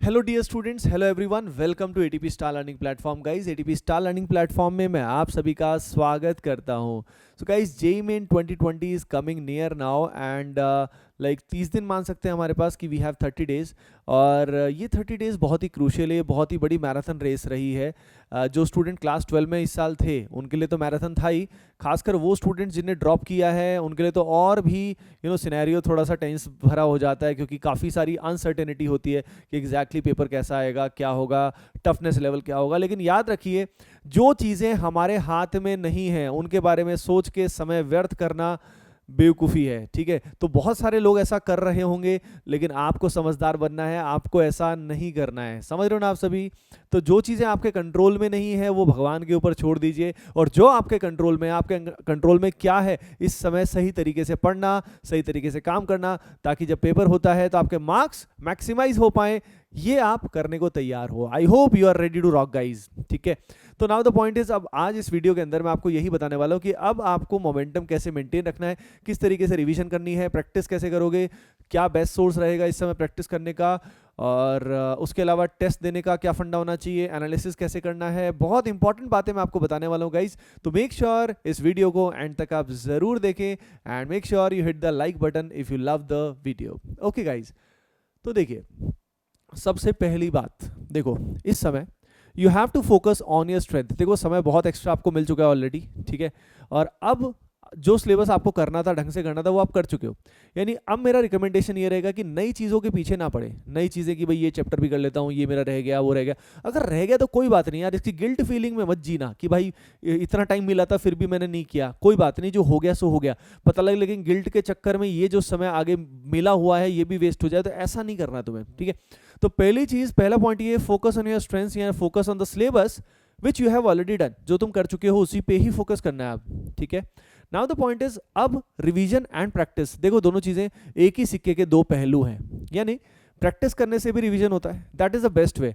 Hello dear students, hello everyone, welcome to ATP star learning platform. Guys, ATP star learning platform में मैं आप सभी का स्वागत करता हूं। So guys, JEE main 2020 is coming near now and like 30 दिन मान सकते हैं हमारे पास कि वी हैव 30 डेज। और ये 30 डेज बहुत ही क्रूशियल है, बहुत ही बड़ी मैराथन रेस रही है। जो स्टूडेंट क्लास 12 में इस साल थे उनके लिए तो मैराथन था ही, खासकर वो स्टूडेंट्स जिन्हें ड्रॉप किया है उनके लिए तो और भी सिनेरियो थोड़ा सा टेंस भरा हो जाता है, क्योंकि काफ़ी सारी अनसर्टेनिटी होती है कि एग्जैक्टली पेपर कैसा आएगा, क्या होगा, टफनेस लेवल क्या होगा। लेकिन याद रखिए, जो चीज़ें हमारे हाथ में नहीं हैं उनके बारे में सोच के समय व्यर्थ करना बेवकूफ़ी है। ठीक है, तो बहुत सारे लोग ऐसा कर रहे होंगे, लेकिन आपको समझदार बनना है, आपको ऐसा नहीं करना है। समझ रहे हो ना आप सभी? तो जो चीज़ें आपके कंट्रोल में नहीं है वो भगवान के ऊपर छोड़ दीजिए, और जो आपके कंट्रोल में, आपके कंट्रोल में क्या है, इस समय सही तरीके से पढ़ना, सही तरीके से काम करना, ताकि जब पेपर होता है तो आपके मार्क्स मैक्सिमाइज हो पाए, ये आप करने को तैयार हो। I hope you are ready to rock guys. ठीक है, तो नाउ द पॉइंट इज, अब आज इस वीडियो के अंदर मैं आपको यही बताने वाला हूँ कि अब आपको मोमेंटम कैसे मेंटेन रखना है, किस तरीके से रिवीजन करनी है, प्रैक्टिस कैसे करोगे, क्या बेस्ट सोर्स रहेगा इस समय प्रैक्टिस करने का, और उसके अलावा टेस्ट देने का क्या फंडा होना चाहिए, एनालिसिस कैसे करना है। बहुत इंपॉर्टेंट बातें मैं आपको बताने वाला हूँ गाइज। तो मेक श्योर इस वीडियो को एंड तक आप जरूर देखें and make sure you hit the like button if you love the video. Okay guys, तो देखिए, सबसे पहली बात, देखो इस समय you have to focus on your strength. देखो, समय बहुत एक्स्ट्रा आपको मिल चुका है ऑलरेडी, ठीक है, और अब जो सिलेबस आपको करना था, ढंग से करना था, वो आप कर चुके हो। यानी अब मेरा रिकमेंडेशन ये रहेगा कि नई चीज़ों के पीछे ना पड़े। नई चीज़ें कि भाई ये चैप्टर भी कर लेता हूँ, ये मेरा रह गया, वो रह गया। अगर रह गया तो कोई बात नहीं यार, इसकी गिल्ट फीलिंग में मत जीना कि भाई इतना टाइम मिला था फिर भी मैंने नहीं किया। कोई बात नहीं, जो हो गया सो हो गया, पता लगे, लेकिन गिल्ट के चक्कर में ये जो समय आगे मिला हुआ है ये भी वेस्ट हो जाए, तो ऐसा नहीं करना तुम्हें। ठीक है, तो पहली चीज़, पहला पॉइंट ये, फोकस ऑन योर स्ट्रेंथ्स या focus on the syllabus which you have already done. जो तुम कर चुके हो उसी पे ही फोकस करना है अब। ठीक है, नाउ द पॉइंट इज, अब रिवीजन एंड प्रैक्टिस, देखो दोनों चीजें एक ही सिक्के के दो पहलू हैं। यानी प्रैक्टिस करने से भी रिवीजन होता है, that is the best way.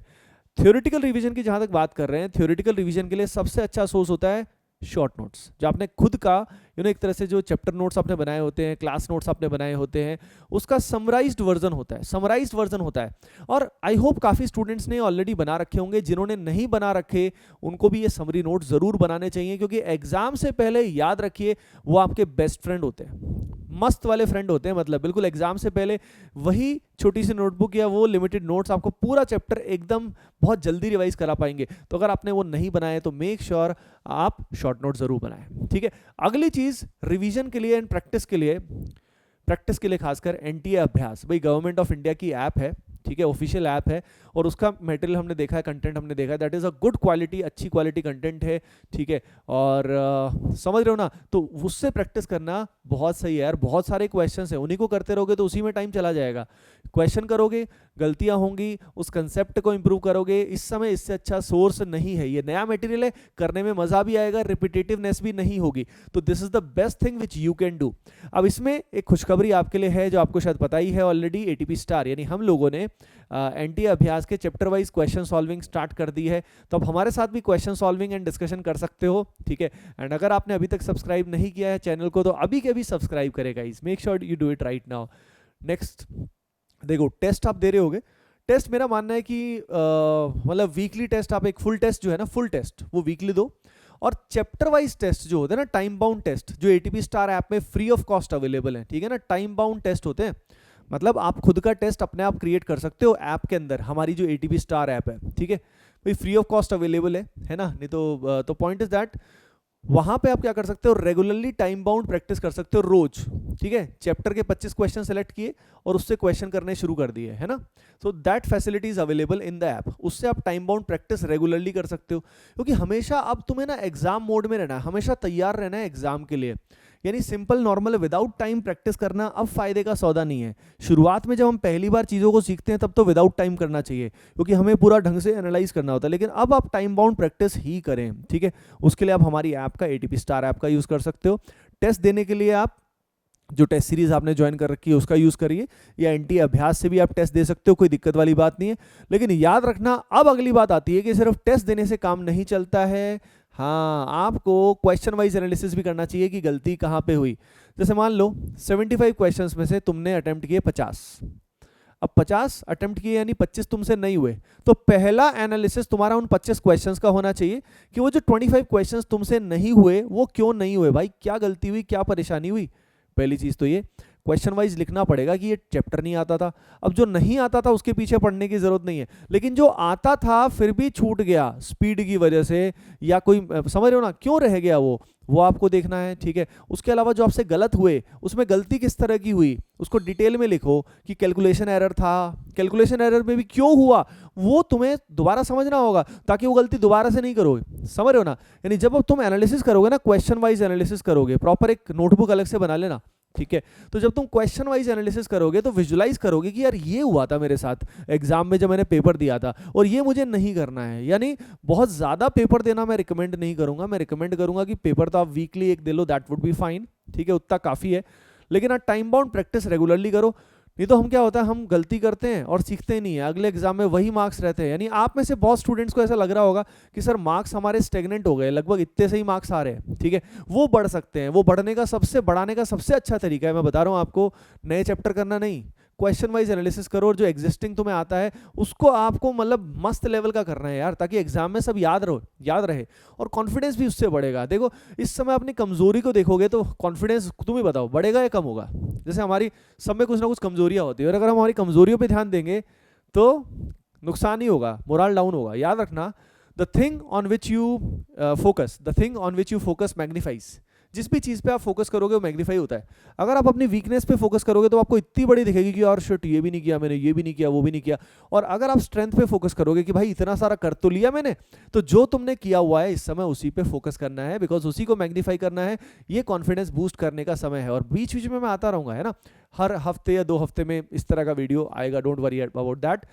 Theoretical revision की जहां तक बात कर रहे हैं, थ्योरेटिकल रिवीजन के लिए सबसे अच्छा सोर्स होता है शॉर्ट नोट्स, जो आपने खुद का एक तरह से जो चैप्टर नोट्स आपने बनाए होते हैं, क्लास नोट्स आपने बनाए होते हैं, उसका समराइज्ड वर्जन होता है, समराइज्ड वर्जन होता है। और आई होप काफ़ी स्टूडेंट्स ने ऑलरेडी बना रखे होंगे। जिन्होंने नहीं बना रखे उनको भी ये समरी नोट ज़रूर बनाने चाहिए, क्योंकि एग्जाम से पहले याद रखिए वो आपके बेस्ट फ्रेंड होते हैं, मस्त वाले फ्रेंड होते हैं। मतलब बिल्कुल एग्जाम से पहले वही छोटी सी नोटबुक या वो लिमिटेड नोट्स आपको पूरा चैप्टर एकदम बहुत जल्दी रिवाइज करा पाएंगे। तो अगर आपने वो नहीं बनाए तो मेक श्योर आप शॉर्ट नोट जरूर बनाएं। ठीक है, अगली चीज, रिवीजन के लिए एंड प्रैक्टिस के लिए खासकर एनटीए अभ्यास, भाई गवर्नमेंट ऑफ इंडिया की ऐप है, ठीक है, ऑफिशियल ऐप है, और उसका मटेरियल हमने देखा है, कंटेंट हमने देखा है, that is a good quality, अच्छी क्वालिटी कंटेंट है। ठीक है, और समझ रहे हो ना, तो उससे प्रैक्टिस करना बहुत सही है यार। बहुत सारे क्वेश्चंस हैं, उन्हीं को करते रहोगे तो उसी में टाइम चला जाएगा। क्वेश्चन करोगे, गलतियां होंगी, उस कंसेप्ट को इंप्रूव करोगे। इस समय इससे अच्छा सोर्स नहीं है, ये नया मटेरियल है, करने में मजा भी आएगा, रिपीटेटिवनेस भी नहीं होगी। तो this is the best thing which you can do. अब इसमें एक खुशखबरी आपके लिए है, जो आपको शायद पता ही है ऑलरेडी, एटीपी स्टार यानी हम लोगों ने एनटीए अभ्यास के chapter wise question solving start कर दी है। तो अब हमारे साथ भी क्वेश्चन सॉल्विंग एंड डिस्कशन कर सकते हो। ठीक है, एंड अगर आपने अभी तक सब्सक्राइब नहीं किया है चैनल को तो अभी के अभी सब्सक्राइब करेगा। इस make sure you do it right now. Next, देखो टेस्ट आप दे रहे होगे। टेस्ट मेरा मानना है कि मतलब वीकली टेस्ट, आप एक फुल टेस्ट जो है ना, फुल टेस्ट वो वीकली दो। और चैप्टर वाइज टेस्ट जो होते हैं ना, टाइम बाउंड टेस्ट, जो एटीपी स्टार ऐप में फ्री ऑफ कॉस्ट अवेलेबल है, ठीक है ना, टाइम बाउंड टेस्ट होते हैं। मतलब आप खुद का टेस्ट अपने आप क्रिएट कर सकते हो ऐप के अंदर, हमारी जो एटीपी स्टार ऐप है। ठीक है भाई, फ्री ऑफ कॉस्ट अवेलेबल है ना। नहीं तो पॉइंट इज दैट, वहां पे आप क्या कर सकते हो, रेगुलरली टाइम बाउंड प्रैक्टिस कर सकते हो रोज। ठीक है, चैप्टर के 25 क्वेश्चन सेलेक्ट किए और उससे क्वेश्चन करने शुरू कर दिए, है ना। So that facility is available in the app. उससे आप टाइम बाउंड प्रैक्टिस रेगुलरली कर सकते हो, क्योंकि हमेशा अब तुम्हें ना एग्जाम मोड में रहना है, हमेशा तैयार रहना है एग्जाम के लिए। यानी simple normal without time practice करना अब फायदे का सौदा नहीं है। शुरुआत में जब हम पहली बार चीज़ों को सीखते हैं तब तो विदाउट टाइम करना चाहिए, क्योंकि हमें पूरा ढंग से एनालाइज करना होता है। लेकिन अब आप टाइम बाउंड प्रैक्टिस ही करें। ठीक है, उसके लिए आप हमारी ऐप का, एटीपी स्टार ऐप का यूज़ कर सकते हो। टेस्ट देने के लिए आप जो टेस्ट सीरीज आपने ज्वाइन कर रखी है उसका यूज़ करिए, या एनटीए अभ्यास से भी आप टेस्ट दे सकते हो, कोई दिक्कत वाली बात नहीं है। लेकिन याद रखना, अब अगली बात आती है कि सिर्फ टेस्ट देने से काम नहीं चलता है। हाँ, आपको क्वेश्चन वाइज एनालिसिस भी करना चाहिए कि गलती कहाँ पे हुई। जैसे मान लो 75 क्वेश्चंस में से तुमने अटेम्प्ट किए 50, अब 50 अटेम्प्ट किए यानी 25 तुमसे नहीं हुए, तो पहला एनालिसिस तुम्हारा उन 25 क्वेश्चंस का होना चाहिए कि वो जो 25 क्वेश्चंस तुमसे नहीं हुए वो क्यों नहीं हुए, भाई क्या गलती हुई, क्या परेशानी हुई। पहली चीज तो ये क्वेश्चन वाइज लिखना पड़ेगा कि ये चैप्टर नहीं आता था। अब जो नहीं आता था उसके पीछे पढ़ने की जरूरत नहीं है, लेकिन जो आता था फिर भी छूट गया स्पीड की वजह से या कोई, समझ रहे हो ना, क्यों रह गया वो आपको देखना है, ठीक है। उसके अलावा जो आपसे गलत हुए उसमें गलती किस तरह की हुई उसको डिटेल में लिखो कि कैलकुलेशन एरर था, कैलकुलेशन एरर में भी क्यों हुआ वो तुम्हें दोबारा समझना होगा ताकि वो गलती दोबारा से नहीं करोगे, समझ रहे हो ना। यानी जब तुम एनालिसिस करोगे ना, क्वेश्चन वाइज एनालिसिस करोगे, प्रॉपर एक नोटबुक अलग से बना लेना, ठीक है। तो जब तुम क्वेश्चन वाइज एनालिसिस करोगे तो विजुलाइज करोगे कि यार ये हुआ था मेरे साथ एग्जाम में जब मैंने पेपर दिया था और ये मुझे नहीं करना है। यानी बहुत ज़्यादा पेपर देना मैं रिकमेंड नहीं करूंगा, मैं रिकमेंड करूंगा कि पेपर तो आप वीकली एक दे लो, दैट वुड बी फाइन, ठीक है, उतना काफ़ी है। लेकिन आप टाइम बाउंड प्रैक्टिस रेगुलरली करो, नहीं तो हम क्या होता है हम गलती करते हैं और सीखते ही नहीं है, अगले एग्जाम में वही मार्क्स रहते हैं। यानी आप में से बहुत स्टूडेंट्स को ऐसा लग रहा होगा कि सर मार्क्स हमारे स्टेगनेंट हो गए, लगभग इतने से ही मार्क्स आ रहे हैं, ठीक है। वो बढ़ सकते हैं, वो बढ़ाने का सबसे अच्छा तरीका है, मैं बता रहा हूँ आपको, नए चैप्टर करना नहीं, क्वेश्चन वाइज एनालिसिस करो और जो एग्जिस्टिंग तुम्हें आता है उसको आपको मतलब मस्त लेवल का करना है यार, ताकि एग्जाम में सब याद रहे और कॉन्फिडेंस भी उससे बढ़ेगा। देखो इस समय अपनी कमजोरी को देखोगे तो कॉन्फिडेंस तुम ही बताओ बढ़ेगा या कम होगा। जैसे हमारी सब में कुछ ना कुछ कमजोरियां होती है और अगर हम हमारी कमजोरियों पे ध्यान देंगे तो नुकसान ही होगा, मोरल डाउन होगा। याद रखना, the thing on which you focus magnifies, जिस भी चीज़ पे आप फोकस करोगे वो मैग्नीफाई होता है। अगर आप अपनी वीकनेस पे फोकस करोगे तो आपको इतनी बड़ी दिखेगी कि यार शिट ये भी नहीं किया मैंने, ये भी नहीं किया, वो भी नहीं किया। और अगर आप स्ट्रेंथ पे फोकस करोगे कि भाई इतना सारा कर तो लिया मैंने, तो जो तुमने किया हुआ है इस समय उसी पे फोकस करना है, बिकॉज उसी को मैग्नीफाई करना है। ये कॉन्फिडेंस बूस्ट करने का समय है और बीच बीच में मैं आता रहूंगा, है ना, हर हफ्ते या 2 हफ्ते में इस तरह का वीडियो आएगा, डोंट वरी अबाउट दैट,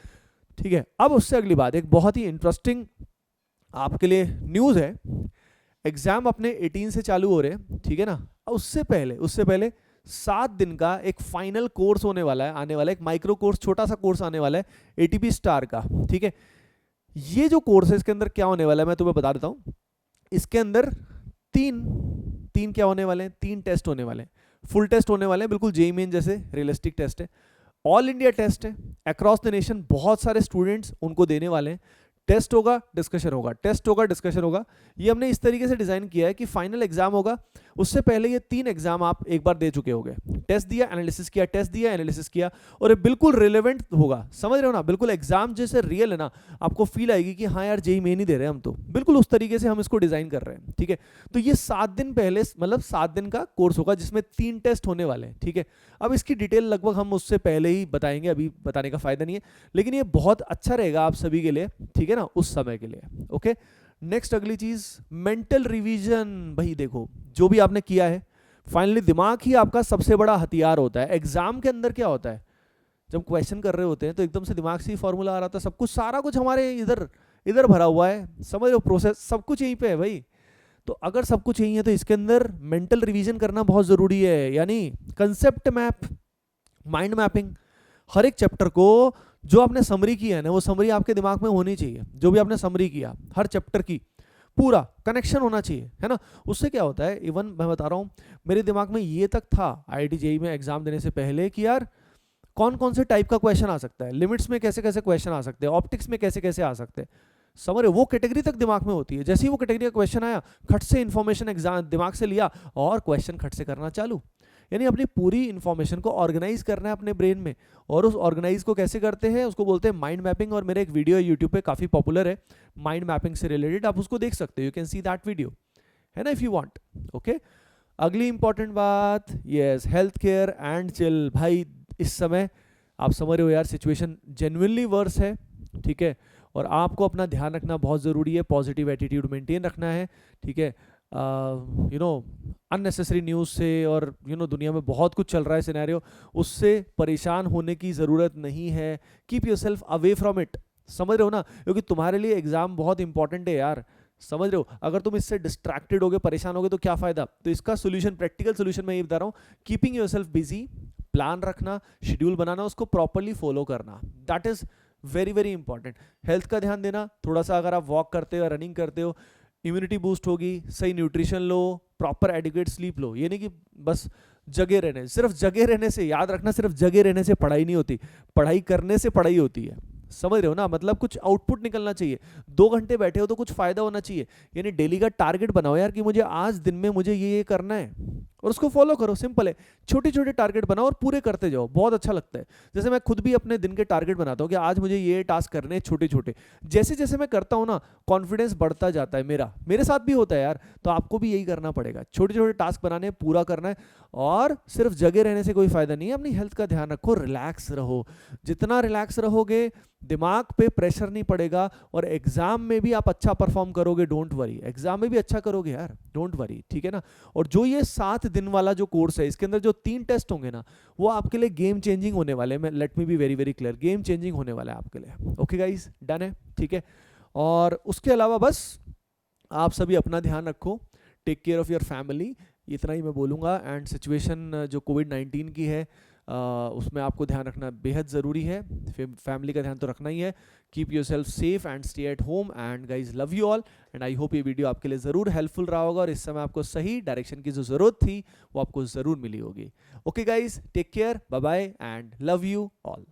ठीक है। अब उससे अगली बात, एक बहुत ही इंटरेस्टिंग आपके लिए न्यूज़ है। एग्जाम अपने 18 से चालू हो रहे हैं, ठीक है ना। उससे पहले 7 दिन का एक फाइनल कोर्स होने वाला है, आने वाला है, एक माइक्रो कोर्स, छोटा सा कोर्स आने वाला है एटीपी स्टार का, ठीक है। ये जो कोर्स है इसके अंदर क्या होने वाला है मैं तुम्हें बता देता हूं। इसके अंदर तीन क्या होने वाले हैं, 3 टेस्ट होने वाले हैं, फुल टेस्ट होने वाले हैं, बिल्कुल जेईई मेन जैसे रियलिस्टिक टेस्ट है, ऑल इंडिया टेस्ट है, अक्रॉस द नेशन बहुत सारे स्टूडेंट्स उनको देने वाले हैं। टेस्ट होगा डिस्कशन होगा, टेस्ट होगा डिस्कशन होगा। ये हमने इस तरीके से डिजाइन किया है कि फाइनल एग्जाम होगा उससे पहले ये 3 एग्जाम आप एक बार दे चुके होगे, टेस्ट दिया एनालिसिस किया, टेस्ट दिया एनालिसिस किया, और ये बिल्कुल रिलेवेंट होगा, समझ रहे हो ना, बिल्कुल एग्जाम जैसे रियल है ना, आपको फील आएगी कि हाँ यार जेईई मेन ही दे रहे हैं हम, तो बिल्कुल उस तरीके से हम इसको डिजाइन कर रहे हैं, ठीक है। तो ये 7 दिन पहले, मतलब 7 दिन का कोर्स होगा जिसमें 3 टेस्ट होने वाले हैं, ठीक है। अब इसकी डिटेल लगभग हम उससे पहले ही बताएंगे, अभी बताने का फायदा नहीं है, लेकिन ये बहुत अच्छा रहेगा आप सभी के लिए, ठीक है ना, उस समय के लिए, ओके। नेक्स्ट अगली चीज मेंटल रिवीजन। भाई देखो जो भी आपने किया है फाइनली दिमाग ही आपका सबसे बड़ा हथियार होता है। एग्जाम के अंदर क्या होता है, जब क्वेश्चन कर रहे होते हैं तो एकदम से दिमाग से ही फॉर्मूला आ रहा था, सब कुछ सारा कुछ हमारे इधर भरा हुआ है, समझ लो, प्रोसेस सब कुछ यहीं पे है भाई। तो अगर सब कुछ यहीं है तो इसके अंदर मेंटल रिवीजन करना बहुत जरूरी है, यानी कंसेप्ट मैप, माइंड मैपिंग, हर एक चैप्टर को जो आपने समरी किया है ना वो समरी आपके दिमाग में होनी चाहिए, जो भी आपने समरी किया हर चैप्टर की पूरा कनेक्शन होना चाहिए, है ना। उससे क्या होता है, इवन मैं बता रहा हूँ मेरे दिमाग में ये तक था आईआईटी जेईई में एग्जाम देने से पहले कि यार कौन कौन से टाइप का क्वेश्चन आ सकता है, लिमिट्स में कैसे कैसे क्वेश्चन आ सकते हैं, ऑप्टिक्स में कैसे कैसे आ सकते हैं, समझ रहे हो, वो कैटेगरी तक दिमाग में होती है। जैसे ही वो कैटेगरी का क्वेश्चन आया खट से इन्फॉर्मेशन एग्जाम दिमाग से लिया और क्वेश्चन खट से करना चालू। यानी अपनी पूरी इंफॉर्मेशन को ऑर्गेनाइज करना है अपने ब्रेन में, और उस ऑर्गेनाइज को कैसे करते हैं उसको बोलते हैं माइंड मैपिंग। और मेरा एक वीडियो यूट्यूब पे काफ़ी पॉपुलर है माइंड मैपिंग से रिलेटेड, आप उसको देख सकते हो, you can see that video, है ना, इफ यू वांट, ओके। अगली इंपॉर्टेंट बात, yes, health care and chill. भाई इस समय आप समझ रहे हो यार सिचुएशन जेन्युइनली वर्स है, ठीक है, और आपको अपना ध्यान रखना बहुत ज़रूरी है, पॉजिटिव एटीट्यूड मेंटेन रखना है, ठीक है। यू नो अननेसेसरी न्यूज़ से और दुनिया में बहुत कुछ चल रहा है सिनेरियो, उससे परेशान होने की ज़रूरत नहीं है। Keep yourself away from it, समझ रहे हो ना, क्योंकि तुम्हारे लिए एग्जाम बहुत इंपॉर्टेंट है यार, समझ रहे हो। अगर तुम इससे डिस्ट्रैक्टेड होगे, परेशान होगे तो क्या फ़ायदा। तो इसका सोल्यूशन, प्रैक्टिकल सोल्यूशन मैं ये बता रहा हूँ, कीपिंग योरसेल्फ बिजी, प्लान रखना, शेड्यूल बनाना, उसको प्रॉपरली फॉलो करना, that is very very important. Health का ध्यान देना, थोड़ा सा अगर आप वॉक करते हो, रनिंग करते हो, इम्यूनिटी बूस्ट होगी, सही न्यूट्रिशन लो, प्रॉपर एडिक्वेट स्लीप लो। ये नहीं कि बस जगे रहने, सिर्फ जगे रहने से, याद रखना, सिर्फ जगे रहने से पढ़ाई नहीं होती, पढ़ाई करने से पढ़ाई होती है। समझ रहे हो ना, मतलब कुछ आउटपुट निकलना चाहिए। 2 घंटे बैठे हो तो कुछ फायदा होना चाहिए। यानी डेली का टारगेट बनाओ यार कि मुझे आज दिन में मुझे ये करना है, और उसको फॉलो करो। सिंपल है, छोटे छोटे टारगेट बनाओ और पूरे करते जाओ, बहुत अच्छा लगता है। जैसे मैं खुद भी अपने दिन के टारगेट बनाता हूँ कि आज मुझे ये टास्क करने हैं छोटे छोटे। जैसे जैसे मैं करता हूँ ना, कॉन्फिडेंस बढ़ता जाता है मेरा, मेरे साथ भी होता है यार। तो आपको भी यही करना पड़ेगा, छोटे छोटे टास्क बनाने हैं, पूरा करना है। और सिर्फ जगे रहने से कोई फायदा नहीं है। अपनी हेल्थ का ध्यान रखो, रिलैक्स रहो। जितना रिलैक्स रहोगे, दिमाग पे प्रेशर नहीं पड़ेगा, और एग्जाम में भी आप अच्छा परफॉर्म करोगे। डोंट वरी, एग्जाम में भी अच्छा करोगे यार, डोंट वरी, ठीक है ना। और जो ये 7 दिन वाला जो कोर्स है, इसके अंदर जो 3 टेस्ट होंगे ना, वो आपके लिए गेम चेंजिंग होने वाले हैं। Let me be very very clear, game changing होने वाला है आपके लिए। ओके गाइस, डन है, ठीक है। और उसके अलावा बस आप सभी अपना ध्यान रखो, take care of your family, इतना ही मैं बोलूँगा। एंड सिचुएशन जो कोविड-19 की है, उसमें आपको ध्यान रखना बेहद ज़रूरी है। फैमिली का ध्यान तो रखना ही है। Keep your self safe and stay at home, and guys love you all. And I hope ये वीडियो आपके लिए ज़रूर हेल्पफुल रहा होगा, और इस समय आपको सही डायरेक्शन की जो ज़रूरत थी वो आपको ज़रूर मिली होगी। Okay guys, take care, bye bye and love you all.